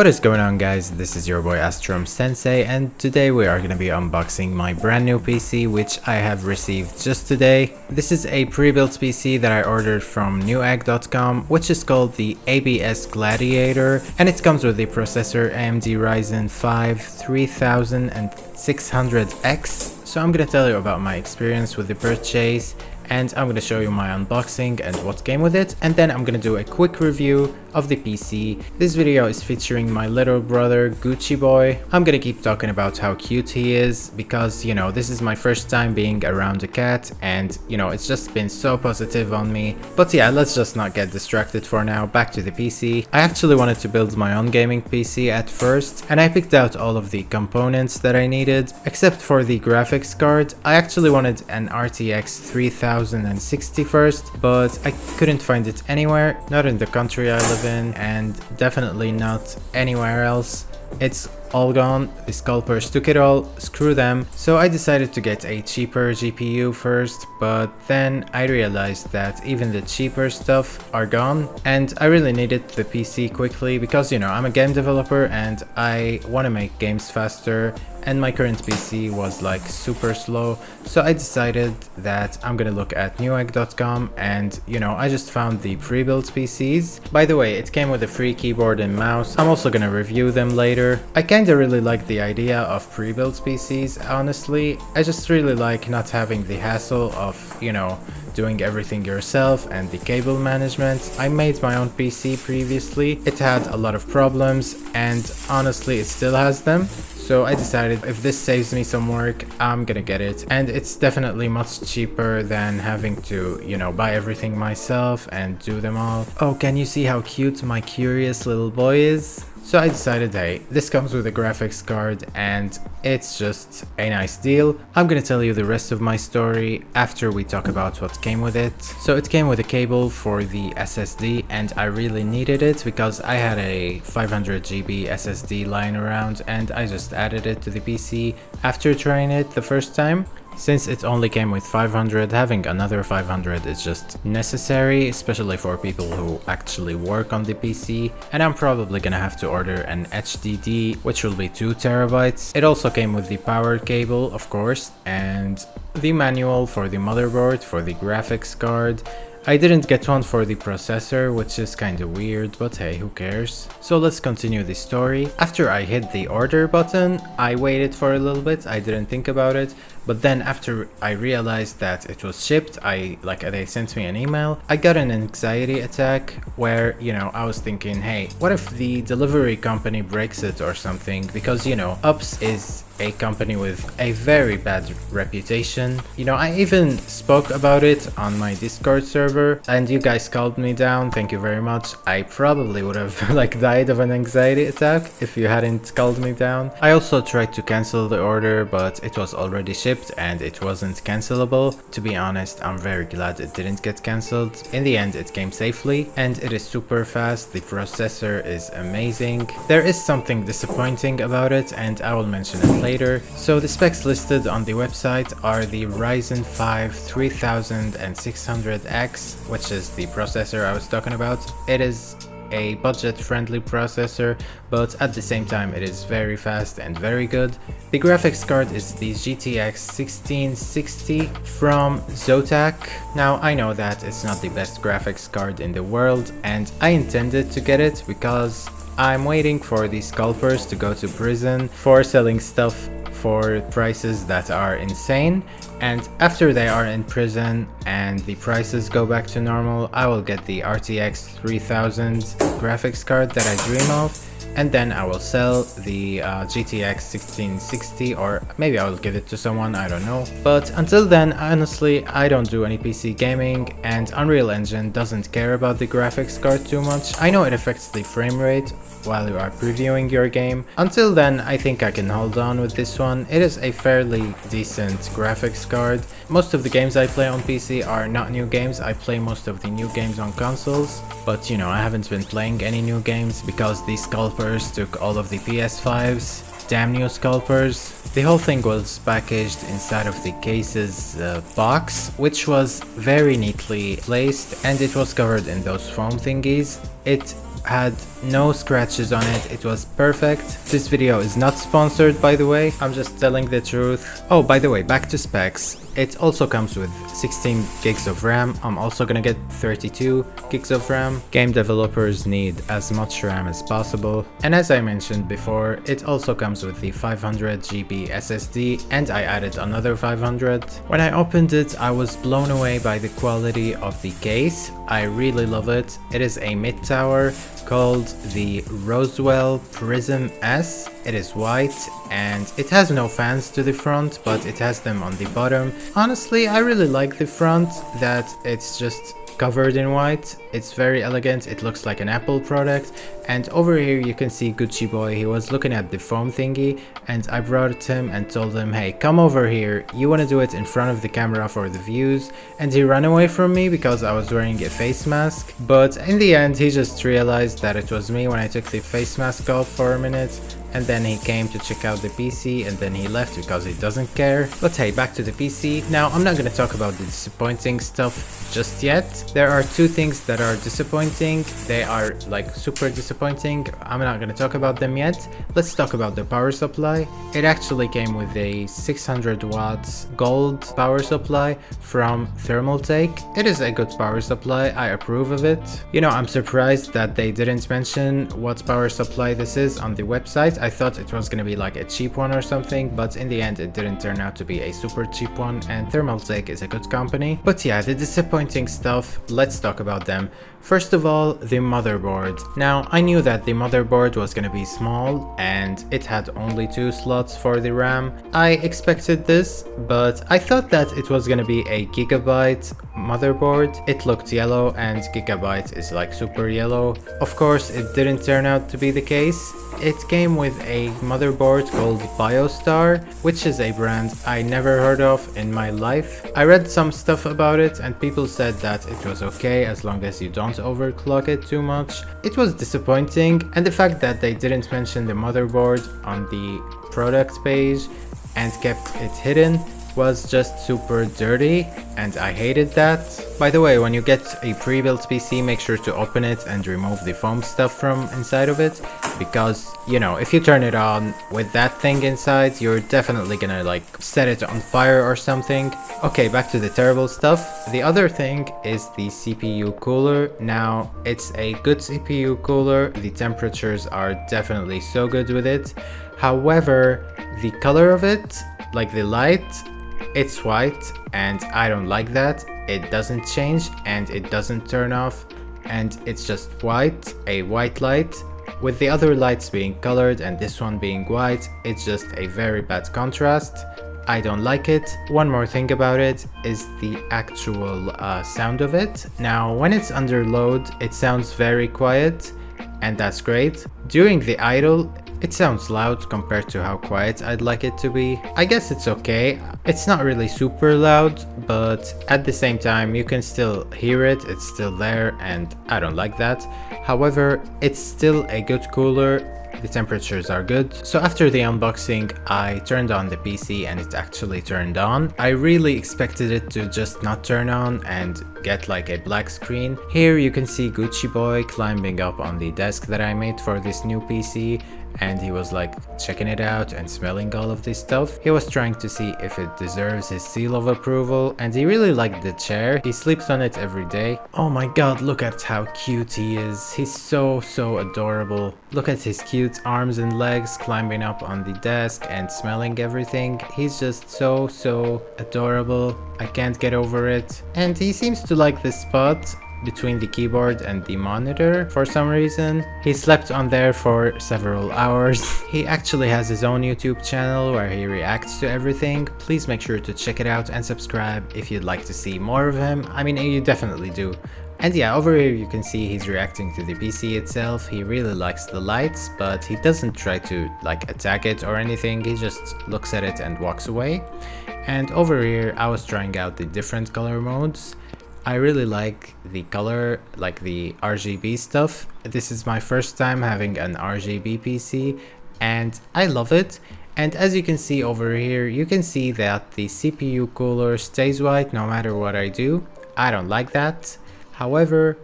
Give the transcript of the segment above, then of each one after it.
What is going on, guys? This is your boy Astrom Sensei, and today we are going to be unboxing my brand new PC which I have received just today. This is a pre-built PC that I ordered from newegg.com, which is called the ABS Gladiator, and it comes with the processor AMD Ryzen 5 3600X. So I'm going to tell you about my experience with the purchase, and I'm going to show you my unboxing and what came with it, and then I'm going to do a quick review of the PC. This video is featuring my little brother Gucci Boy. I'm going to keep talking about how cute he is because, you know, this is my first time being around a cat, and, you know, it's just been so positive on me. But yeah, let's just not get distracted for now. Back to the PC. I actually wanted to build my own gaming PC at first, and I picked out all of the components that I needed, except for the graphics card. I actually wanted an RTX 3060 first, but I couldn't find it anywhere, not in the country I live in, and definitely not anywhere else. It's all gone. The scalpers took it all, screw them. So I decided to get a cheaper GPU first, but then I realized that even the cheaper stuff are gone, and I really needed the PC quickly because, you know, I'm a game developer and I want to make games faster, and my current PC was like super slow. So I decided that I'm gonna look at newegg.com, and, you know, I just found the pre-built PCs. By the way, it came with a free keyboard and mouse. I'm also gonna review them later. I kinda really like the idea of pre-built PCs, honestly. I just really like not having the hassle of, you know, doing everything yourself and the cable management. I made my own PC previously. It had a lot of problems, and honestly it still has them. So I decided if this saves me some work, I'm gonna get it. And it's definitely much cheaper than having to, you know, buy everything myself and do them all. Oh, can you see how cute my curious little boy is? So I decided, hey, this comes with a graphics card and it's just a nice deal. I'm gonna tell you the rest of my story after we talk about what came with it. So it came with a cable for the SSD, and I really needed it because I had a 500 GB SSD lying around and I just added it to the PC after trying it the first time. Since it only came with 500, having another 500 is just necessary, especially for people who actually work on the PC. And I'm probably gonna have to order an HDD, which will be 2 terabytes. It also came with the power cable, of course, and the manual for the motherboard, for the graphics card. I didn't get one for the processor, which is kinda weird, but hey, who cares? So let's continue the story. After I hit the order button, I waited for a little bit, I didn't think about it, but then after I realized that it was shipped, they sent me an email, I got an anxiety attack where, you know, I was thinking, hey, what if the delivery company breaks it or something? Because, you know, UPS is a company with a very bad reputation. You know, I even spoke about it on my Discord server, and you guys called me down, thank you very much. I probably would have died of an anxiety attack if you hadn't called me down. I also tried to cancel the order, but it was already shipped and it wasn't cancelable. To be honest, I'm very glad it didn't get cancelled. In the end, it came safely and it is super fast. The processor is amazing. There is something disappointing about it, and I will mention it later. So the specs listed on the website are the Ryzen 5 3600X, which is the processor I was talking about. It is a budget-friendly processor, but at the same time it is very fast and very good. The graphics card is the GTX 1660 from Zotac. Now, I know that it's not the best graphics card in the world, and I intended to get it because I'm waiting for the scalpers to go to prison for selling stuff for prices that are insane, and after they are in prison and the prices go back to normal, I will get the RTX 3000 graphics card that I dream of, and then I will sell the GTX 1660, or maybe I will give it to someone, I don't know. But until then, honestly, I don't do any PC gaming, and Unreal Engine doesn't care about the graphics card too much. I know it affects the frame rate while you are previewing your game. Until then, I think I can hold on with this one. It is a fairly decent graphics card. Most of the games I play on PC are not new games. I play most of the new games on consoles, but, you know, I haven't been playing any new games because the scalpers took all of the PS5s. Damn new scalpers. The whole thing was packaged inside of the case's box, which was very neatly placed, and it was covered in those foam thingies. It had no scratches on it. It was perfect. This video is not sponsored, by the way. I'm just telling the truth. Oh, by the way, back to specs. It also comes with 16 gigs of RAM. I'm also gonna get 32 gigs of RAM. Game developers need as much RAM as possible. And as I mentioned before, it also comes with the 500 GB SSD, and I added another 500. When I opened it, I was blown away by the quality of the case. I really love it. It is a mid-tower called the Roswell Prism S. It is white and it has no fans to the front, but it has them on the bottom. Honestly, I really like the front, that it's just covered in white. It's very elegant. It looks like an Apple product. And over here you can see Gucci Boy. He was looking at the foam thingy and I brought him and told him, hey, come over here, you want to do it in front of the camera for the views. And he ran away from me because I was wearing a face mask, but in the end he just realized that it was me when I took the face mask off for a minute. And then he came to check out the PC and then he left because he doesn't care. But hey, back to the PC. Now, I'm not gonna talk about the disappointing stuff just yet. There are two things that are disappointing. They are like super disappointing. I'm not gonna talk about them yet. Let's talk about the power supply. It actually came with a 600 watts gold power supply from Thermaltake. It is a good power supply. I approve of it. You know, I'm surprised that they didn't mention what power supply this is on the website. I thought it was gonna be like a cheap one or something, but in the end it didn't turn out to be a super cheap one, and Thermaltake is a good company. But yeah, the disappointing stuff, let's talk about them. First of all, the motherboard. Now, I knew that the motherboard was gonna be small and it had only 2 slots for the RAM. I expected this, but I thought that it was gonna be a gigabyte motherboard. It looked yellow and gigabyte is like super yellow. Of course, it didn't turn out to be the case. It came with a motherboard called BioStar, which is a brand I never heard of in my life. I read some stuff about it and people said that it was okay as long as you don't overclock it too much. It was disappointing, and the fact that they didn't mention the motherboard on the product page and kept it hidden was just super dirty, and I hated that. By the way, when you get a pre-built PC, make sure to open it and remove the foam stuff from inside of it, because, you know, if you turn it on with that thing inside, you're definitely gonna like set it on fire or something. Okay, back to the terrible stuff. The other thing is the CPU cooler. Now, it's a good CPU cooler. The temperatures are definitely so good with it. However, the color of it, like the light, it's white and I don't like that. It doesn't change and it doesn't turn off, and it's just white, a white light. With the other lights being colored and this one being white, it's just a very bad contrast. I don't like it. One more thing about it is the actual sound of it. Now, when it's under load, it sounds very quiet, and that's great. During the idle, it sounds loud compared to how quiet I'd like it to be. I guess it's okay. It's not really super loud, but at the same time you can still hear it, it's still there, and I don't like that. However, it's still a good cooler. The temperatures are good. So after the unboxing, I turned on the PC and it actually turned on. I really expected it to just not turn on and get like a black screen. Here you can see Gucci Boy climbing up on the desk that I made for this new PC, and he was like checking it out and smelling all of this stuff. He was trying to see if it deserves his seal of approval, and he really liked the chair. He sleeps on it every day. Oh my god, look at how cute he is. He's so adorable. Look at his cute arms and legs climbing up on the desk and smelling everything. He's just so adorable. I can't get over it. And he seems to like this spot between the keyboard and the monitor for some reason. He slept on there for several hours. He actually has his own YouTube channel where he reacts to everything. Please make sure to check it out and subscribe if you'd like to see more of him. I mean, you definitely do. And yeah, over here you can see he's reacting to the PC itself. He really likes the lights, but he doesn't try to like attack it or anything. He just looks at it and walks away. And over here I was trying out the different color modes. I really like the color, like the RGB stuff. This is my first time having an RGB PC and I love it. And as you can see over here, you can see that the CPU cooler stays white no matter what I do. I don't like that. However,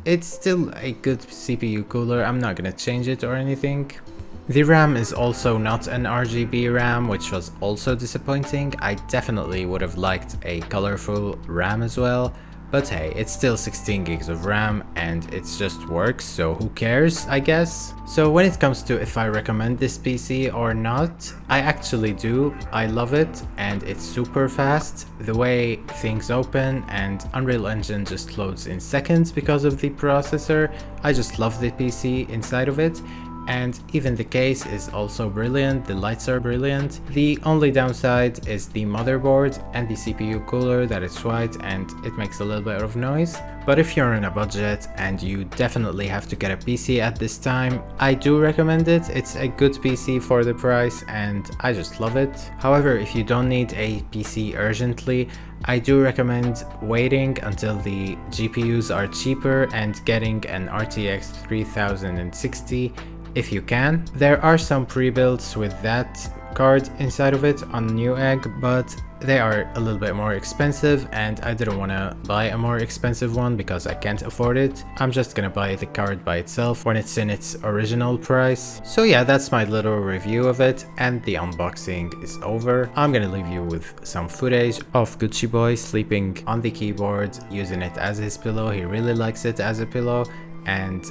it's still a good CPU cooler. I'm not gonna change it or anything. The RAM is also not an RGB RAM, which was also disappointing. I definitely would have liked a colorful RAM as well, but hey, it's still 16 gigs of RAM and it just works, so who cares, I guess. So when it comes to if I recommend this PC or not, I actually do. I love it and it's super fast. The way things open and Unreal Engine just loads in seconds because of the processor. I just love the PC inside of it. And even the case is also brilliant, the lights are brilliant. The only downside is the motherboard and the CPU cooler that is white and it makes a little bit of noise. But if you're on a budget and you definitely have to get a PC at this time, I do recommend it. It's a good PC for the price and I just love it. However, if you don't need a PC urgently, I do recommend waiting until the GPUs are cheaper and getting an RTX 3060 if you can. There are some pre-builds with that card inside of it on Newegg, but they are a little bit more expensive and I didn't want to buy a more expensive one because I can't afford it. I'm just gonna buy the card by itself when it's in its original price. So yeah, that's my little review of it and the unboxing is over. I'm gonna leave you with some footage of Gucci Boy sleeping on the keyboard, using it as his pillow. He really likes it as a pillow. And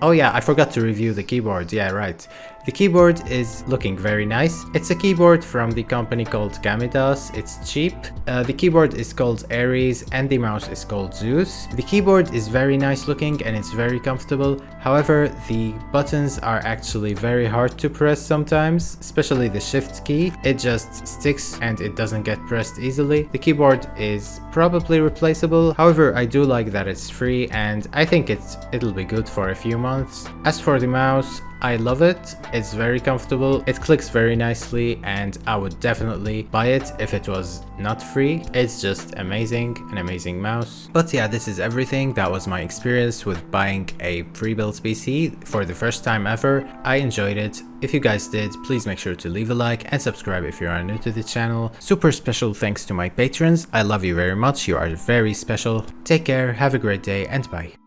oh yeah, I forgot to review the keyboard, yeah right. The keyboard is looking very nice. It's a keyboard from the company called Gamidas. It's cheap. The keyboard is called Ares and the mouse is called Zeus. The keyboard is very nice looking and it's very comfortable. However, the buttons are actually very hard to press sometimes, especially the shift key. It just sticks and it doesn't get pressed easily. The keyboard is probably replaceable. However, I do like that it's free and I think it'll be good for a few months. As for the mouse, I love it. It's very comfortable. It clicks very nicely and I would definitely buy it if it was not free. It's just amazing, an amazing mouse. But yeah, this is everything. That was my experience with buying a pre-built PC for the first time ever. I enjoyed it. If you guys did, please make sure to leave a like and subscribe if you are new to the channel. Super special thanks to my patrons. I love you very much. You are very special. Take care, have a great day and bye.